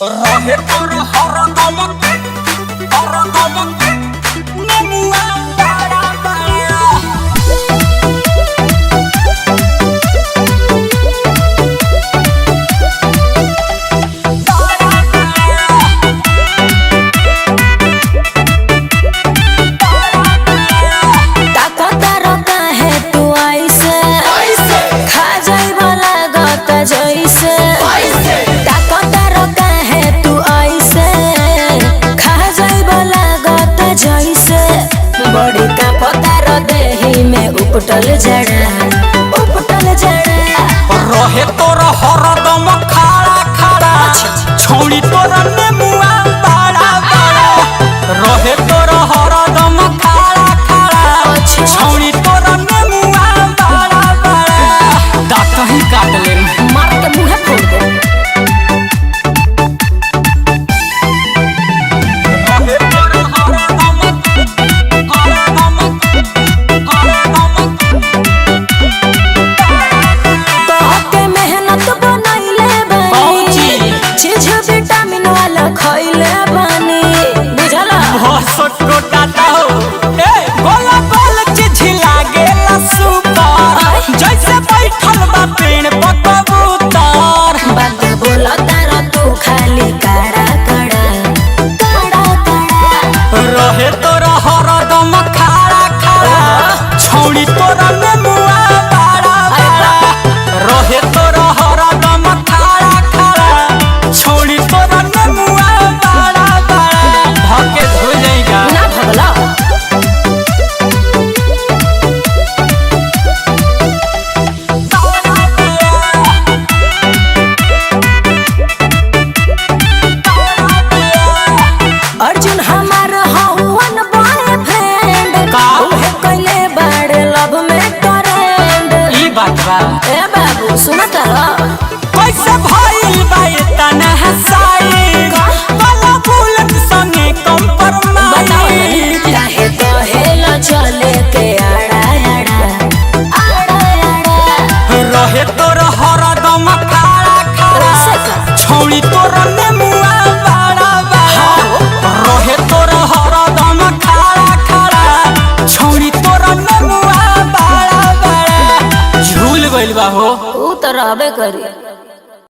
रहे तोर हरदम नेमुआ बड़ा बड़ा बड़ी का पतार देही में उपटल जड़ा रहे तोर हरदम खड़ा खड़ा छोड़ी तोर नेमुआ बड़ा बड़ा रहे तोर हरदम खड़ा खड़ा छोड़ी तोर नेमुआ बड़ा बड़ा दांत ही काट ले मार के मुंह फोड़ दे। जैसे बैठल बा पेड़ पर कबूतर बात बोला तारा तू खाली काड़ा काड़ा रहे तोरा हरदम खड़ा खड़ा छौड़ी तोरा नेमुआ बड़ा बड़ा रहे तोरा हरदम खड़ा खड़ा छौड़ी तोरा नेमुआ बड़ा बड़ा धके धो जाएगा ना भगला अर्जुन हमार हवन बॉयफ्रेंड ओहे कइले बाड़ लव में करेंड ई बात बा ए बाबू सुन तारा कैसे भइल बा इतना हसाई कला बुलत संगे कंप्रोमाइज काहे कहेला चले के आड़ा रहे तोर हरदम खड़ा खड़ा छौड़ी तोर नेमुआ बड़ा बड़ा रहे तोर हरदम खड़ा खड़ा छौड़ी तोर नेमुआ बड़ा बड़ा झूल गइल बा हो ऊ तो रहबे करी।